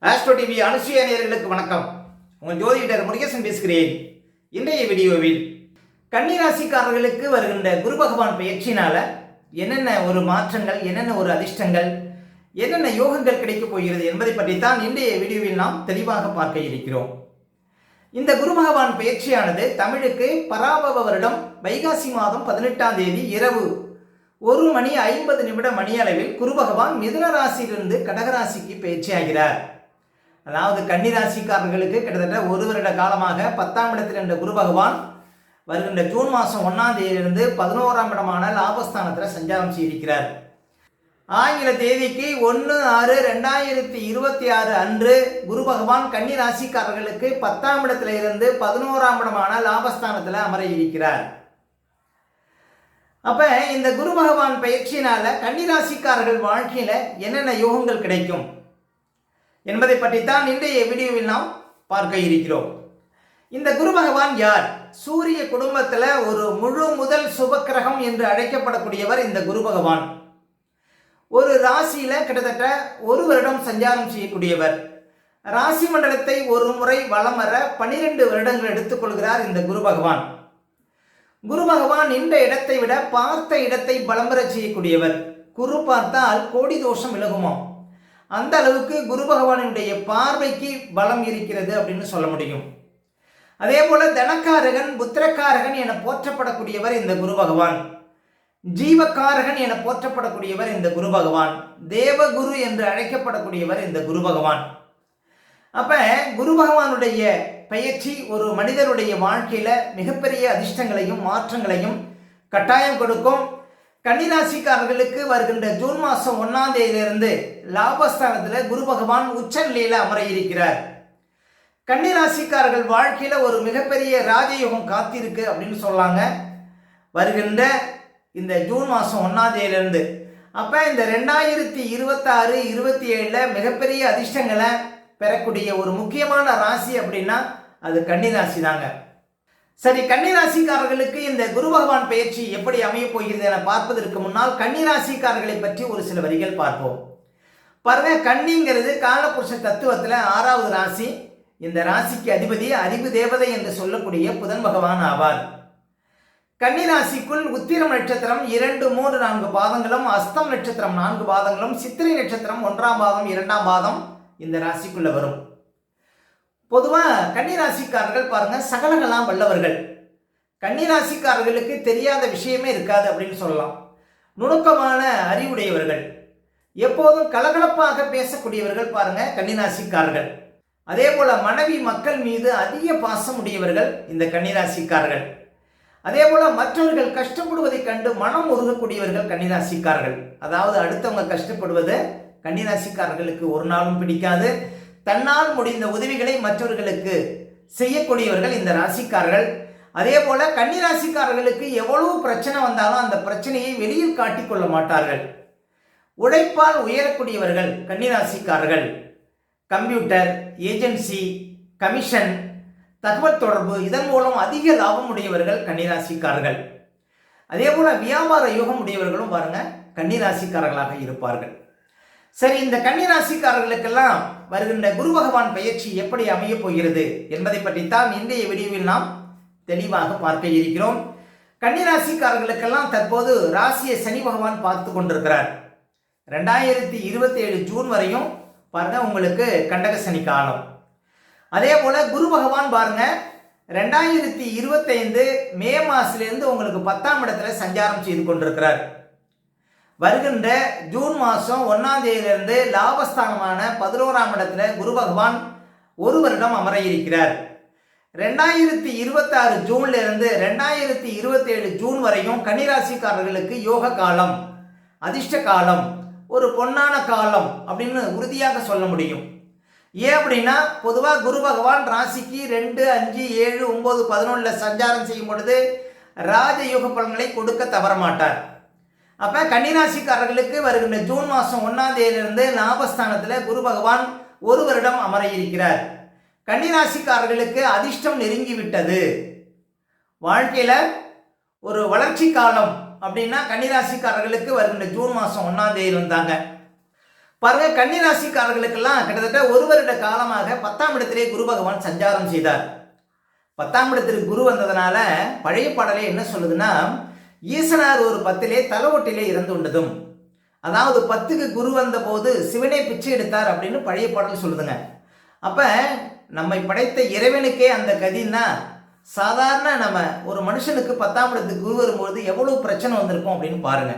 Astro TV Anusuya நேயர்களுக்கு வணக்கம். உங்கள் ஜோதிடர் முருகேசன் பேசுகிறேன். இன்றைய வீடியோவில் கன்னிராசிக்காரர்களுக்கு வருகின்ற குரு பகவான் பயிற்சியினால என்னென்ன ஒரு மாற்றங்கள், என்னென்ன ஒரு அதிர்ஷ்டங்கள், என்னென்ன யோகங்கள் கிடைக்கப் போகிறது என்பதை பற்றித்தான் இன்றைய வீடியோவில் நாம் தெளிவாக பார்க்க இருக்கிறோம். இந்த குரு பகவான் பயிற்சியானது தமிழுக்கு பராபவ வருடம் வைகாசி மாதம் 18ஆம் தேதி இரவு 1:50 மணி அளவில் குரு பகவான் மிதுன ராசியிலிருந்து கடகராசிக்கு பயிற்சியாகிறார். அதாவது கன்னிராசிக்காரர்களுக்கு கிட்டத்தட்ட ஒரு வருட காலமாக 10ஆம் இடத்தில் இருந்த குரு பகவான் வருகின்ற ஜூன் மாதம் 1ஆம் தேதியிலிருந்து 11ஆம் இடமான லாபஸ்தானத்தில் சஞ்சாரம் செய்திருக்கிறார். ஆங்கில தேதிக்கு 1/6/2026 அன்று குரு பகவான் கன்னிராசிக்காரர்களுக்கு 10ஆம் இடத்துல இருந்து 11ஆம் இடமான லாபஸ்தானத்தில் அமர இருக்கிறார். அப்ப இந்த குரு பகவான் பயிற்சியினால கன்னிராசிக்காரர்கள் வாழ்க்கையில என்னென்ன யோகங்கள் கிடைக்கும் என்பதை பற்றித்தான் இன்றைய வீடியோவில் நாம் பார்க்க இருக்கிறோம். இந்த குரு பகவான் யார்? சூரிய குடும்பத்தில் ஒரு முழு முதல் சுபக்கிரகம் என்று அழைக்கப்படக்கூடியவர் இந்த குரு பகவான். ஒரு ராசியில கிட்டத்தட்ட ஒரு வருடம் சஞ்சாரம் செய்யக்கூடியவர். ராசி மண்டலத்தை ஒரு முறை வலம் வர 12 வருடங்கள் எடுத்துக்கொள்கிறார் இந்த குரு பகவான். குரு பகவான் இந்த இடத்தை விட பார்த்த இடத்தை பலம் பெற செய்யக்கூடியவர். குரு பார்த்தால் கோடி தோஷம் விலகுமாம். அந்த அளவுக்கு குரு பகவானுடைய பார்வைக்கு பலம் இருக்கிறது அப்படின்னு சொல்ல முடியும். அதே போல தனக்காரகன், புத்திரக்காரகன் என போற்றப்படக்கூடியவர் இந்த குரு பகவான். ஜீவக்காரகன் என போற்றப்படக்கூடியவர் இந்த குரு பகவான். தேவகுரு என்று அழைக்கப்படக்கூடியவர் இந்த குரு பகவான். அப்ப குரு பகவானுடைய பயிற்சி ஒரு மனிதருடைய வாழ்க்கையில மிகப்பெரிய அதிர்ஷ்டங்களையும் மாற்றங்களையும் கட்டாயம் கொடுக்கும். கன்னிராசிக்காரர்களுக்கு வருகின்ற ஜூன் மாதம் 1ஆம் தேதியிலிருந்து லாபஸ்தானத்தில் குரு பகவான் உச்ச நிலையில அமர இருக்கிறார். கன்னிராசிக்காரர்கள் வாழ்க்கையில ஒரு மிகப்பெரிய ராஜயோகம் காத்திருக்கு அப்படின்னு சொல்லாங்க வருகின்ற இந்த ஜூன் மாதம் 1ஆம் தேதியிலிருந்து. அப்ப இந்த 2026-27 மிகப்பெரிய அதிர்ஷ்டங்களை பெறக்கூடிய ஒரு முக்கியமான ராசி அப்படின்னா அது கன்னிராசி தாங்க. சரி, கன்னிராசிக்காரர்களுக்கு இந்த குரு பகவான் பயிற்சி எப்படி அமைய போகிறது என பார்ப்பதற்கு முன்னால் கன்னிராசிக்காரர்களை பற்றி ஒரு சில வரிகள் பார்ப்போம். பாருங்க, கன்னிங்கிறது காலபுருஷ தத்துவத்தில் 6வது ராசி. இந்த ராசிக்கு அதிபதி அறிவு தேவதை என்று சொல்லக்கூடிய புதன் பகவான் ஆவார். கன்னிராசிக்குள் உத்திரம் நட்சத்திரம் 2, 3, 4 பாதங்களும், அஸ்தம் நட்சத்திரம் 4 பாதங்களும், சித்திரை நட்சத்திரம் 1ஆம் பாதம் 2ஆம் பாதம் இந்த ராசிக்குள்ள வரும். பொதுவாக கன்னிராசிக்காரர்கள் பாருங்க சகலகலாம் வல்லவர்கள். கன்னிராசிக்காரர்களுக்கு தெரியாத விஷயமே இருக்காது அப்படின்னு சொல்லலாம். நுணுக்கமான அறிவுடையவர்கள், எப்போதும் கலகலப்பாக பேசக்கூடியவர்கள் பாருங்க கன்னிராசிக்காரர்கள். அதே போல மனைவி மக்கள் மீது அதிக பாசம் உடையவர்கள் இந்த கன்னிராசிக்காரர்கள். அதே போல மற்றவர்கள் கஷ்டப்படுவதை கண்டு மனம் உருகக்கூடியவர்கள் கன்னிராசிக்காரர்கள். அதாவது அடுத்தவங்க கஷ்டப்படுவது கன்னிராசிக்காரர்களுக்கு ஒரு நாளும் பிடிக்காது. தன்னால் முடிந்த உதவிகளை மற்றவர்களுக்கு செய்யக்கூடியவர்கள் இந்த ராசிக்காரர்கள். அதே போல கன்னிராசிக்காரர்களுக்கு எவ்வளவு பிரச்சனை வந்தாலும் அந்த பிரச்சனையை வெளியில் காட்டிக்கொள்ள மாட்டார்கள். உழைப்பால் உயரக்கூடியவர்கள் கன்னிராசிக்காரர்கள். கம்ப்யூட்டர், ஏஜென்சி, கமிஷன், தகவல் தொடர்பு இதன் மூலம் அதிக லாபம் உடையவர்கள் கன்னிராசிக்காரர்கள். அதே போல வியாபார யோகம் உடையவர்களும் பாருங்க கன்னிராசிக்காரர்களாக இருப்பார்கள். சரி, இந்த கன்னிராசிக்காரர்களுக்கெல்லாம் வருகின்ற குரு பகவான் பயிற்சி எப்படி அமைய போகிறது என்பதை பற்றித்தான் இன்றைய வீடியோவில் நாம் தெளிவாக பார்க்க இருக்கிறோம். கன்னிராசிக்காரர்களுக்கெல்லாம் தற்போது ராசியை சனி பகவான் பார்த்து கொண்டிருக்கிறார். 2027 ஜூன் வரையும் பாருங்க உங்களுக்கு கண்டக சனி காலம். அதே போல குரு பகவான் பாருங்க 2025 மே மாசத்திலிருந்து உங்களுக்கு 10ஆம் இடத்துல சஞ்சாரம் செய்து கொண்டிருக்கிறார். வருகின்ற ஜூன் மாதம் 1ஆம் தேதியிலிருந்து லாபஸ்தானமான 11ஆம் இடத்துல குரு பகவான் ஒரு வருடம் அமர இருக்கிறார். 2026 ஜூன்ல இருந்து 2027 ஜூன் வரையும் கன்னிராசிக்காரர்களுக்கு யோக காலம், அதிர்ஷ்ட காலம், ஒரு பொன்னான காலம் அப்படின்னு உறுதியாக சொல்ல முடியும். ஏன் அப்படின்னா பொதுவாக குரு பகவான் ராசிக்கு 2, 5, 7, 9, 11 சஞ்சாரம் செய்யும் பொழுது ராஜயோக பலன்களை கொடுக்க தவற மாட்டார். அப்ப கன்னிராசிக்காரர்களுக்கு வருகின்ற ஜூன் மாதம் 1ஆம் தேதியிலிருந்து லாபஸ்தானத்தில் குரு பகவான் ஒரு வருடம் அமர இருக்கிறார். கன்னிராசிக்காரர்களுக்கு அதிர்ஷ்டம் நெருங்கிவிட்டது. வாழ்க்கையில ஒரு வளர்ச்சி காலம் அப்படின்னா கன்னிராசிக்காரர்களுக்கு வருகின்ற ஜூன் மாதம் 1ஆம் தேதி இருந்தாங்க. பாருங்க, கன்னிராசிக்காரர்களுக்கெல்லாம் கிட்டத்தட்ட ஒரு வருட காலமாக 10ஆம் இடத்திலே குரு பகவான் சஞ்சாரம் செய்தார். 10ஆம் இடத்திற்கு குரு வந்ததுனால பழைய பாடலே என்ன சொல்லுதுன்னா, ஈசனார் ஒரு 10லே தலவொட்டிலே இறந்து உண்டதும், அதாவது 10க்கு குரு வந்த போது சிவனே பிச்சை எடுத்தார் அப்படின்னு பழைய பாடல் சொல்லுதுங்க. அப்ப நம்மை படைத்த இறைவனுக்கே அந்த கதின்னா, சாதாரண நம்ம ஒரு மனுஷனுக்கு 10ஆம் இடத்துக்கு குரு வரும்போது எவ்வளவு பிரச்சனை வந்திருக்கும் அப்படின்னு பாருங்க.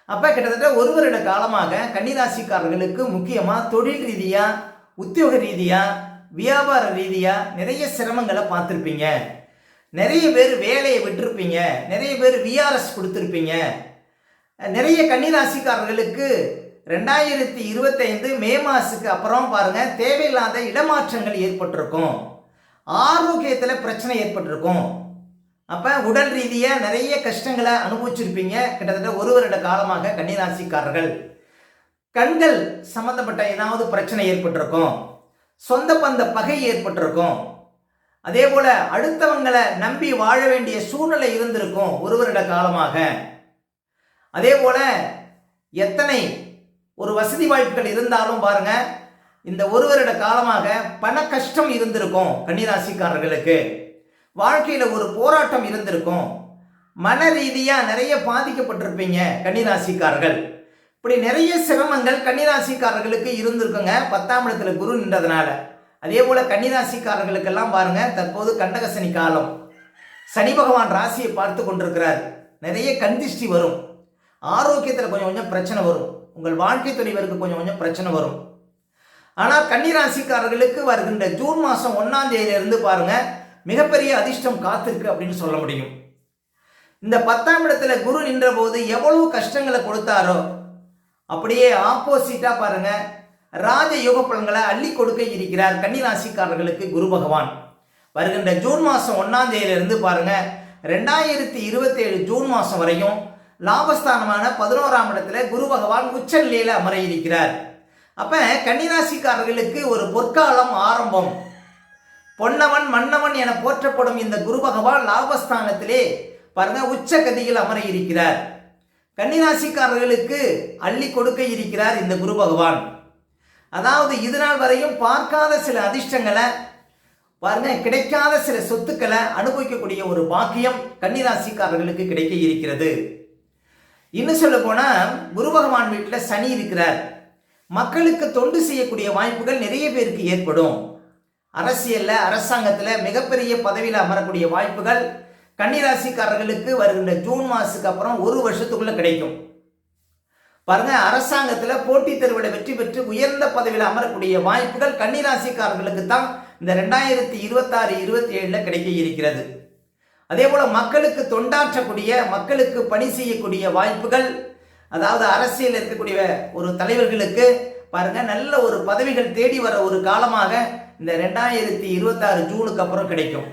அப்ப கிட்டத்தட்ட ஒரு வருட காலமாக கன்னிராசிக்காரர்களுக்கு முக்கியமா தொழில் ரீதியா, உத்தியோக ரீதியா, வியாபார ரீதியா நிறைய சிரமங்களை பார்த்துருப்பீங்க. நிறைய பேர் வேலையை விட்டுருப்பீங்க, நிறைய பேர் விஆர்எஸ் கொடுத்துருப்பீங்க. நிறைய கன்னிராசிக்காரர்களுக்கு 2025 மே மாதத்துக்கு அப்புறம் பாருங்க, தேவையில்லாத இடமாற்றங்கள் ஏற்பட்டிருக்கும், ஆரோக்கியத்தில் பிரச்சனை ஏற்பட்டிருக்கும். அப்போ உடல் ரீதியாக நிறைய கஷ்டங்களை அனுபவிச்சிருப்பீங்க கிட்டத்தட்ட ஒரு வருட காலமாக கன்னிராசிக்காரர்கள். கண்கள் சம்பந்தப்பட்ட ஏதாவது பிரச்சனை ஏற்பட்டிருக்கும், சொந்த பந்த பகை ஏற்பட்டிருக்கும். அதே போல அடுத்தவங்களை நம்பி வாழ வேண்டிய சூழ்நிலை இருந்திருக்கும் ஒரு வருட காலமாக. அதே போல எத்தனை ஒரு வசதி வாய்ப்புகள் இருந்தாலும் பாருங்க, இந்த ஒரு வருட காலமாக பண கஷ்டம் இருந்திருக்கும் கன்னிராசிக்காரர்களுக்கு. வாழ்க்கையில் ஒரு போராட்டம் இருந்திருக்கும், மன ரீதியாக நிறைய பாதிக்கப்பட்டிருப்பீங்க கன்னிராசிக்காரர்கள். இப்படி நிறைய சிரமங்கள் கன்னிராசிக்காரர்களுக்கு இருந்திருக்குங்க 10ஆம் இடத்துல குரு நின்றதுனால. அதே போல கன்னிராசிக்காரர்களுக்கெல்லாம் பாருங்க, தற்போது கண்டகசனி காலம். சனி பகவான் ராசியை பார்த்து கொண்டிருக்கிறார். நிறைய கண் திருஷ்டி வரும், ஆரோக்கியத்தில் கொஞ்சம் கொஞ்சம் பிரச்சனை வரும், உங்கள் வாழ்க்கை துணைவருக்கு கொஞ்சம் கொஞ்சம் பிரச்சனை வரும். ஆனால் கன்னிராசிக்காரர்களுக்கு வருகின்ற ஜூன் மாதம் 1ஆம் தேதியிலிருந்து பாருங்க, மிகப்பெரிய அதிர்ஷ்டம் காத்திருக்கு அப்படின்னு சொல்ல முடியும். இந்த 10ஆம் இடத்துல குரு நின்ற போது எவ்வளவு கஷ்டங்களை கொடுத்தாரோ, அப்படியே ஆப்போசிட்டா பாருங்க ராஜ யோக பலன்களை அள்ளி கொடுக்க இருக்கிறார் கன்னிராசிக்காரர்களுக்கு குரு பகவான். வருகின்ற ஜூன் மாதம் 1ஆம் தேதியிலிருந்து பாருங்க 2027 ஜூன் மாதம் வரையும் லாபஸ்தானமான 11ஆம் இடத்துல குரு பகவான் உச்ச நிலையில அமர இருக்கிறார். அப்ப கன்னிராசிக்காரர்களுக்கு ஒரு பொற்காலம் ஆரம்பம். பொன்னவன் மன்னவன் என போற்றப்படும் இந்த குரு பகவான் லாபஸ்தானத்திலே பாருங்க உச்ச கதியில் அமர இருக்கிறார். கன்னிராசிக்காரர்களுக்கு அள்ளி கொடுக்க இருக்கிறார் இந்த குரு பகவான். அதாவது இதுநாள் வரையும் பார்க்காத சில அதிர்ஷ்டங்களை பாருங்க, கிடைக்காத சில சொத்துக்களை அனுபவிக்கக்கூடிய ஒரு பாக்கியம் கன்னிராசிக்காரர்களுக்கு கிடைக்க இருக்கிறது. இன்னும் சொல்ல போனா, குரு பகவான் வீட்டில் சனி இருக்கிறார். மக்களுக்கு தொண்டு செய்யக்கூடிய வாய்ப்புகள் நிறைய பேருக்கு ஏற்படும். அரசியல்ல, அரசாங்கத்துல மிகப்பெரிய பதவியில் அமரக்கூடிய வாய்ப்புகள் கன்னிராசிக்காரர்களுக்கு வருகின்ற ஜூன் மாதத்துக்கு அப்புறம் ஒரு வருஷத்துக்குள்ள கிடைக்கும். பாருங்க, அரசாங்கத்துல போட்டித் தேர்வில் வெற்றி பெற்று உயர்ந்த பதவியில் அமரக்கூடிய வாய்ப்புகள் கன்னிராசிக்காரர்களுக்கு தான் இந்த 2026-27 கிடைக்க இருக்கிறது. அதே போல மக்களுக்கு தொண்டாற்றக்கூடிய, மக்களுக்கு பணி செய்யக்கூடிய வாய்ப்புகள், அதாவது அரசியல் இருக்கக்கூடிய ஒரு தலைவர்களுக்கு பாருங்க நல்ல ஒரு பதவிகள் தேடி வர ஒரு காலமாக இந்த 2026 ஜூனுக்கு அப்புறம் கிடைக்கும்.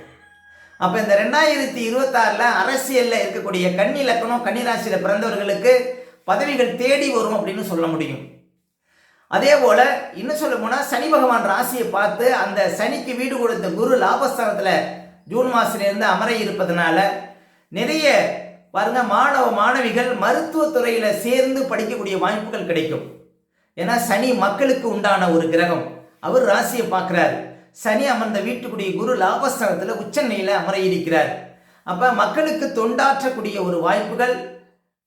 அப்ப இந்த 2026 அரசியல்ல இருக்கக்கூடிய கன்னி லக்னம், கன்னிராசியில பிறந்தவர்களுக்கு பதவிகள் தேடி வரும் அப்படின்னு சொல்ல முடியும். அதே போல இன்னும் சொல்ல போனா, சனி பகவான் ராசியை பார்த்து அந்த சனிக்கு வீடு கொடுத்த குரு லாபஸ்தானத்துல ஜூன் மாசத்திலிருந்து அமர இருப்பதனால நிறைய பாருங்க மாணவ மாணவிகள் மருத்துவத்துறையில சேர்ந்து படிக்கக்கூடிய வாய்ப்புகள் கிடைக்கும். ஏன்னா சனி மக்களுக்கு உண்டான ஒரு கிரகம், அவர் ராசியை பார்க்கிறார். சனி அமர்ந்த வீட்டுக்குரிய குரு லாபஸ்தானத்துல உச்ச நிலையில அமர இருக்கிறார். அப்ப மக்களுக்கு தொண்டாற்றக்கூடிய ஒரு வாய்ப்புகள்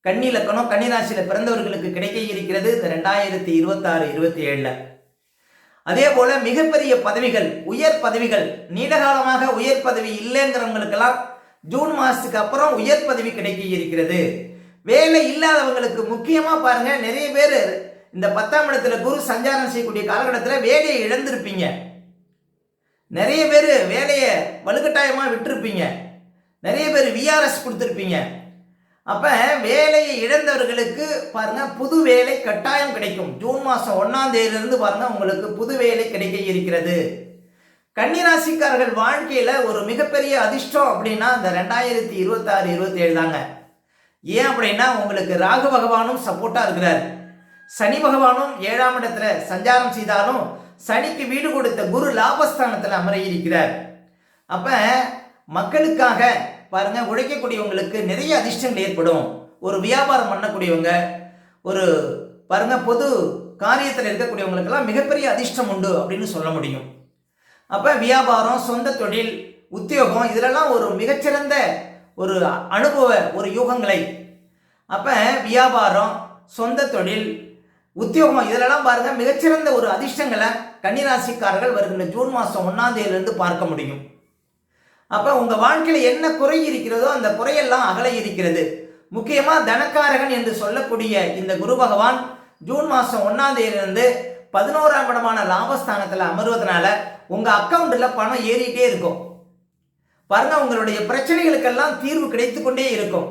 கன்னி லக்னம், கன்னிராசியில பிறந்தவர்களுக்கு கிடைக்க இருக்கிறது இந்த 2026-27. அதே போல மிகப்பெரிய பதவிகள், உயர் பதவிகள், நீண்டகாலமாக உயர் பதவி இல்லைங்கிறவங்களுக்கெல்லாம் ஜூன் மாசத்துக்கு அப்புறம் உயர் பதவி கிடைக்க இருக்கிறது. வேலை இல்லாதவங்களுக்கு முக்கியமா பாருங்க, நிறைய பேர் இந்த 10ஆம் இடத்துல குரு சஞ்சாரம் செய்யக்கூடிய காலகட்டத்தில் வேலையை இழந்திருப்பீங்க. நிறைய பேர் வேலையை வலுக்கட்டாயமா விட்டுருப்பீங்க. நிறைய பேர் விஆர்எஸ் கொடுத்துருப்பீங்க. அப்ப வேலையை இழந்தவர்களுக்கு பாருங்க புது வேலை கட்டாயம் கிடைக்கும். ஜூன் மாசம் 1ஆம் தேதியிலிருந்து பாருங்க உங்களுக்கு புது வேலை கிடைக்க இருக்கிறது. கன்னிராசிக்காரர்கள் வாழ்க்கையில ஒரு மிகப்பெரிய அதிர்ஷ்டம் அப்படின்னா இந்த 2026-27 தாங்க. ஏன் அப்படின்னா, உங்களுக்கு ராகு பகவானும் சப்போர்ட்டா இருக்கிறார். சனி பகவானும் 7ஆம் இடத்துல சஞ்சாரம் செய்தாலும் சனிக்கு வீடு கொடுத்த குரு லாபஸ்தானத்தில் அமர இருக்கிறார். அப்ப மக்களுக்காக பாருங்க உழைக்கக்கூடியவங்களுக்கு நிறைய அதிர்ஷ்டங்கள் ஏற்படும். ஒரு வியாபாரம் பண்ணக்கூடியவங்க, ஒரு பாருங்க பொது காரியத்தில் இருக்கக்கூடியவங்களுக்கெல்லாம் மிகப்பெரிய அதிர்ஷ்டம் உண்டு அப்படின்னு சொல்ல முடியும். அப்போ வியாபாரம், சொந்த தொழில், உத்தியோகம் இதிலெல்லாம் ஒரு மிகச்சிறந்த ஒரு அனுபவ ஒரு யூகங்களை, அப்போ வியாபாரம், சொந்த தொழில், உத்தியோகம் இதிலெல்லாம் பாருங்க மிகச்சிறந்த ஒரு அதிர்ஷ்டங்களை கன்னிராசிக்காரர்கள் வருகின்ற ஜூன் மாதம் 1ஆம் தேதியிலிருந்து பார்க்க முடியும். அப்போ உங்கள் வாழ்க்கையில் என்ன குறை இருக்கிறதோ அந்த குறையெல்லாம் அகல இருக்கிறது. முக்கியமாக தனக்காரகன் என்று சொல்லக்கூடிய இந்த குரு பகவான் ஜூன் மாதம் 1ஆம் தேதியிலிருந்து 11ஆம் இடமான லாபஸ்தானத்தில் அமர்வதனால உங்கள் அக்கௌண்ட்டில் பணம் ஏறிட்டே இருக்கும். பாருங்க, உங்களுடைய பிரச்சனைகளுக்கெல்லாம் தீர்வு கிடைத்து கொண்டே இருக்கும்.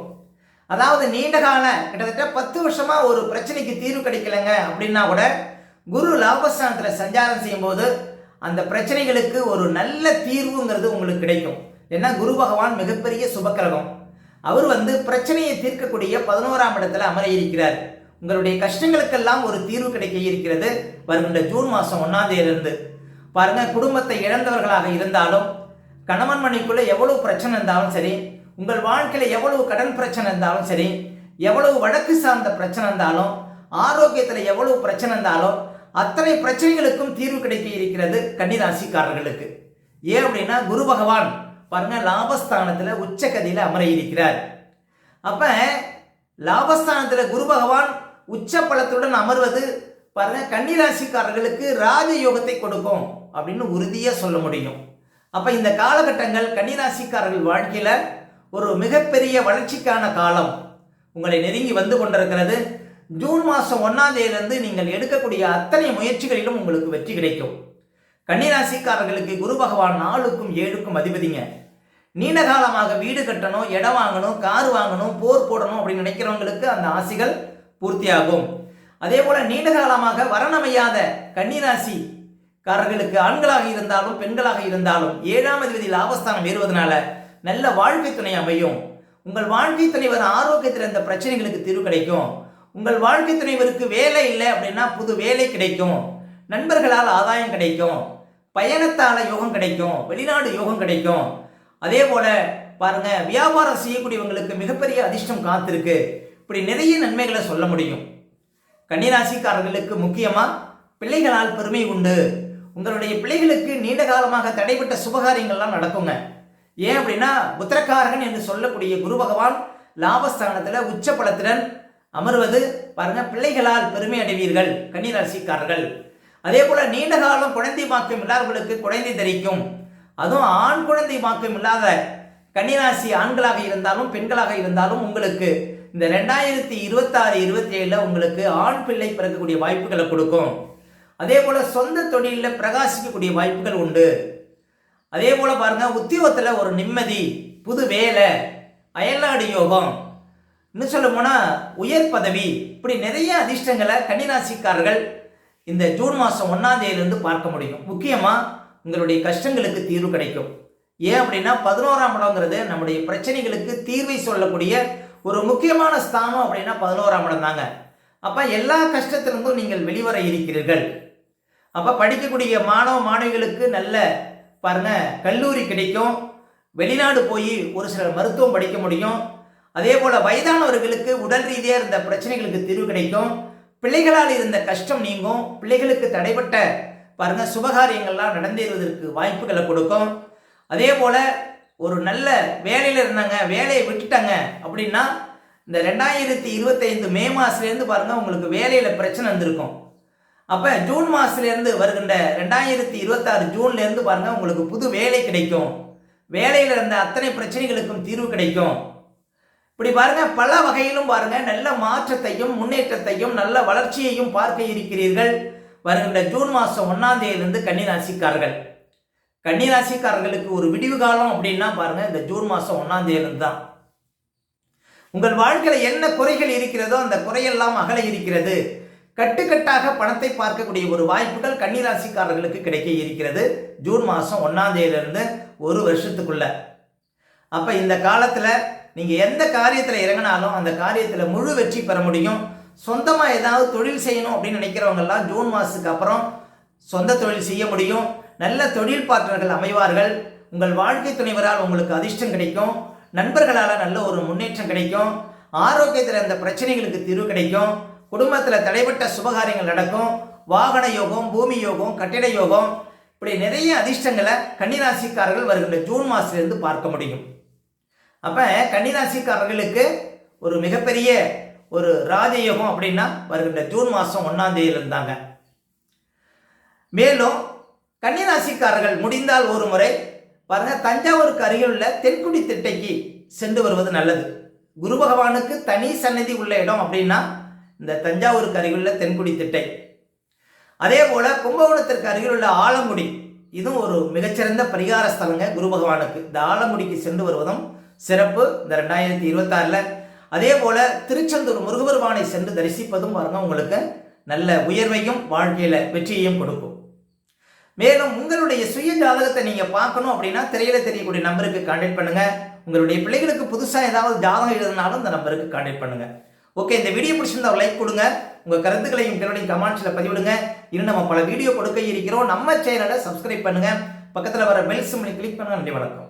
அதாவது நீண்ட கால கிட்டத்தட்ட 10 வருஷமா ஒரு பிரச்சனைக்கு தீர்வு கிடைக்கலங்க அப்படின்னா கூட குரு லாபஸ்தானத்தில் சஞ்சாரம் செய்யும் போது அந்த பிரச்சனைகளுக்கு ஒரு நல்ல தீர்வுங்கிறது உங்களுக்கு கிடைக்கும். ஏன்னா குரு பகவான் மிகப்பெரிய சுபக்கிரகம். அவர் பிரச்சனையை தீர்க்கக்கூடிய 11ஆம் இடத்துல அமர இருக்கிறார். உங்களுடைய கஷ்டங்களுக்கெல்லாம் ஒரு தீர்வு கிடைக்க இருக்கிறது வருகின்ற ஜூன் மாதம் 1ஆம் தேதியிலிருந்து. பாருங்க, குடும்பத்தை இழந்தவர்களாக இருந்தாலும், கணவன் மனைக்குள்ள எவ்வளவு பிரச்சனை இருந்தாலும் சரி, உங்கள் வாழ்க்கையில் எவ்வளவு கடன் பிரச்சனை இருந்தாலும் சரி, எவ்வளவு வழக்கு சார்ந்த பிரச்சனை இருந்தாலும், ஆரோக்கியத்தில் எவ்வளவு பிரச்சனை இருந்தாலும் அத்தனை பிரச்சனைகளுக்கும் தீர்வு கிடைக்க இருக்கிறது கன்னிராசிக்காரர்களுக்கு. ஏன் அப்படின்னா குரு பகவான் பாருங்க லாபஸ்தானத்தில் உச்சகதியில் அமர இருக்கிறார். அப்ப லாபஸ்தானத்தில் குரு பகவான் உச்ச பலத்துடன் அமர்வது பாருங்க கன்னிராசிக்காரர்களுக்கு ராஜயோகத்தை கொடுக்கும் அப்படின்னு உறுதியா சொல்ல முடியும். அப்ப இந்த காலகட்டங்கள் கன்னிராசிக்காரர்கள் வாழ்க்கையில ஒரு மிகப்பெரிய வளர்ச்சிக்கான காலம் உங்களை நெருங்கி வந்து கொண்டிருக்கிறது. ஜூன் மாதம் 1ஆம் தேதியிலிருந்து நீங்கள் எடுக்கக்கூடிய அத்தனை முயற்சிகளிலும் உங்களுக்கு வெற்றி கிடைக்கும். கன்னிராசிக்காரர்களுக்கு குரு பகவான் 4க்கும் 7க்கும் அதிபதிங்க. நீண்ட காலமாக வீடு கட்டணும், இடம் வாங்கணும், கார் வாங்கணும், போர் போடணும் அப்படின்னு நினைக்கிறவங்களுக்கு அந்த ஆசைகள் பூர்த்தியாகும். அதே போல நீண்ட காலமாக வரணமையாத கன்னிராசிக்காரர்களுக்கு ஆண்களாக இருந்தாலும் பெண்களாக இருந்தாலும் 7ஆம் அதிபதி லாபஸ்தானம் ஏறுவதனால நல்ல வாழ்க்கை துணை அமையும். உங்கள் வாழ்க்கை துணைவர் ஆரோக்கியத்தில் இந்த பிரச்சனைகளுக்கு தீர்வு கிடைக்கும். உங்கள் வாழ்க்கை துணைவருக்கு வேலை இல்லை அப்படின்னா புது வேலை கிடைக்கும். நண்பர்களால் ஆதாயம் கிடைக்கும். பயணத்தால யோகம் கிடைக்கும். வெளிநாடு யோகம் கிடைக்கும். அதே போல பாருங்க, வியாபாரம் செய்யக்கூடியவங்களுக்கு மிகப்பெரிய அதிர்ஷ்டம் காத்திருக்கு. இப்படி நிறைய நன்மைகளை சொல்ல முடியும். கன்னிராசிக்காரர்களுக்கு முக்கியமா பிள்ளைகளால் பெருமை உண்டு. உங்களுடைய பிள்ளைகளுக்கு நீண்ட காலமாக தடைப்பட்ட சுபகாரியங்கள்லாம் நடக்குங்க. ஏன் அப்படின்னா புத்திரக்காரகன் என்று சொல்லக்கூடிய குரு பகவான் லாபஸ்தானத்தில் உச்ச பலத்துடன் அமர்வது பாருங்க பிள்ளைகளால் பெருமை அடைவீர்கள் கன்னிராசிக்காரர்கள். அதே போல நீண்ட காலம் குழந்தை பாக்கியம் இல்லாதவர்களுக்கு குழந்தை தரிக்கும். அதுவும் ஆண் குழந்தை பாக்கியம் இல்லாத கன்னிராசி ஆண்களாக இருந்தாலும் பெண்களாக இருந்தாலும் உங்களுக்கு இந்த 2026-27 உங்களுக்கு ஆண் பிள்ளை பிறக்கக்கூடிய வாய்ப்புகளை கொடுக்கும். அதே போல சொந்த தொழிலில் பிரகாசிக்கக்கூடிய வாய்ப்புகள் உண்டு. அதே போல பாருங்க, உத்தியோகத்தில் ஒரு நிம்மதி, புது வேலை, அயல்நாடு யோகம், இன்னும் சொல்ல போனா உயர் பதவி, இப்படி நிறைய அதிர்ஷ்டங்களை கன்னிராசிக்காரர்கள் இந்த ஜூன் மாதம் 1ஆம் தேதியிலிருந்து பார்க்க முடியும். முக்கியமா உங்களுடைய கஷ்டங்களுக்கு தீர்வு கிடைக்கும். ஏன் அப்படின்னா 11ஆம் இடங்கிறது நம்முடைய பிரச்சனைகளுக்கு தீர்வை சொல்லக்கூடிய ஒரு முக்கியமான ஸ்தானம் அப்படின்னா 11ஆம் இடம் தாங்க. அப்ப எல்லா கஷ்டத்திலிருந்தும் நீங்கள் வெளிவர இருக்கிறீர்கள். அப்ப படிக்கக்கூடிய மாணவ மாணவிகளுக்கு நல்ல பாருங்க கல்லூரி கிடைக்கும். வெளிநாடு போய் ஒரு சிலர் மருத்துவம் படிக்க முடியும். அதே போல வயதானவர்களுக்கு உடல் ரீதியாக இருந்த பிரச்சனைகளுக்கு தீர்வு கிடைக்கும். பிள்ளைகளால் இருந்த கஷ்டம் நீங்கும். பிள்ளைகளுக்கு தடைப்பட்ட பாருங்க சுபகாரியங்கள்லாம் நடந்தேறுவதற்கு வாய்ப்புகளை கொடுக்கும். அதே போல ஒரு நல்ல வேலையில் இருந்தாங்க, வேலையை விட்டுட்டாங்க அப்படின்னா இந்த 2025 மே மாதத்துலேருந்து பாருங்க உங்களுக்கு வேலையில் பிரச்சனை வந்திருக்கும். அப்போ ஜூன் மாதத்துலேருந்து வருகின்ற 2026 ஜூன்லேருந்து பாருங்க உங்களுக்கு புது வேலை கிடைக்கும். வேலையில் இருந்த அத்தனை பிரச்சனைகளுக்கும் தீர்வு கிடைக்கும். இப்படி பாருங்க பல வகையிலும் பாருங்க நல்ல மாற்றத்தையும் முன்னேற்றத்தையும் நல்ல வளர்ச்சியையும் பார்க்க இருக்கிறீர்கள் வருகின்ற ஜூன் மாதம் 1ஆம் தேதியிலிருந்து கன்னிராசிக்காரர்கள். கன்னிராசிக்காரர்களுக்கு ஒரு விடிவு காலம் அப்படின்னா பாருங்க இந்த ஜூன் மாதம் 1ஆம் தேதியிலிருந்து தான். உங்கள் வாழ்க்கையில் என்ன குறைகள் இருக்கிறதோ அந்த குறையெல்லாம் அகல இருக்கிறது. கட்டுக்கட்டாக பணத்தை பார்க்கக்கூடிய ஒரு வாய்ப்புகள் கன்னிராசிக்காரர்களுக்கு கிடைக்க இருக்கிறது ஜூன் மாதம் 1ஆம் தேதியிலிருந்து ஒரு வருஷத்துக்குள்ள. அப்ப இந்த காலத்துல நீங்க எந்த காரியத்துல இறங்கினாலும் அந்த காரியத்துல முழு வெற்றி பெற முடியும். சொந்தமா ஏதாவது தொழில் செய்யணும் அப்படின்னு நினைக்கிறவங்க எல்லாம் ஜூன் மாதத்துக்கு அப்புறம் சொந்த தொழில் செய்ய முடியும். நல்ல தொழில் பார்ட்னர்கள் அமைவார்கள். உங்கள் வாழ்க்கை துணைவரால் உங்களுக்கு அதிர்ஷ்டம் கிடைக்கும். நண்பர்களால் நல்ல ஒரு முன்னேற்றம் கிடைக்கும். ஆரோக்கியத்தில் இருந்த பிரச்சனைகளுக்கு தீர்வு கிடைக்கும். குடும்பத்தில் தடைப்பட்ட சுபகாரியங்கள் நடக்கும். வாகன யோகம், பூமி யோகம், கட்டிட யோகம், இப்படி நிறைய அதிர்ஷ்டங்களை கன்னிராசிக்காரர்கள் வருகின்ற ஜூன் மாதத்திலிருந்து பார்க்க முடியும். அப்போ கன்னிராசிக்காரர்களுக்கு ஒரு மிகப்பெரிய ஒரு ராஜயோகம் அப்படின்னா வருகின்ற ஜூன் மாதம் 1ஆம் தேதியில் இருந்தாங்க. மேலும் கன்னிராசிக்காரர்கள் முடிந்தால் ஒரு முறை பாருங்க, தஞ்சாவூருக்கு அருகில் உள்ள தென்குடி திட்டைக்கு சென்று வருவது நல்லது. குரு பகவானுக்கு தனி சன்னதி உள்ள இடம் அப்படின்னா இந்த தஞ்சாவூருக்கு அருகில் உள்ள தென்குடி திட்டை. அதே போல கும்பகோணத்திற்கு அருகில் உள்ள ஆலங்குடி, இதுவும் ஒரு மிகச்சிறந்த பரிகார ஸ்தலங்க குரு பகவானுக்கு. இந்த ஆலங்குடிக்கு சென்று வருவதும் சிறப்பு இந்த 2026. அதே போல திருச்செந்தூர் முருகபெருமானை சென்று தரிசிப்பதும் பாருங்க உங்களுக்கு நல்ல உயர்வையும் வாழ்க்கையில வெற்றியையும் கொடுக்கும். மேலும் உங்களுடைய சுய ஜாதகத்தை நீங்க பார்க்கணும் அப்படின்னா திரையில தெரியக்கூடிய நம்பருக்கு கான்டாக்ட் பண்ணுங்க. உங்களுடைய பிள்ளைகளுக்கு புதுசா ஏதாவது ஜாதகம் எழுதினாலும் இந்த நம்பருக்கு கான்டாக்ட் பண்ணுங்க. ஓகே, இந்த வீடியோ பிடிச்சிருந்தா ஒரு லைக் கொடுங்க. உங்க கருத்துக்களையும் கேள்வியும் கமெண்ட்ஸ்ல பதிவிடுங்க. இன்னும் நம்ம பல வீடியோ கொடுக்க இருக்கிறோம். நம்ம சேனலை சப்ஸ்கிரைப் பண்ணுங்க. பக்கத்தில் வர பெல் சிம்பலை கிளிக் பண்ணுங்க. நன்றி, வணக்கம்.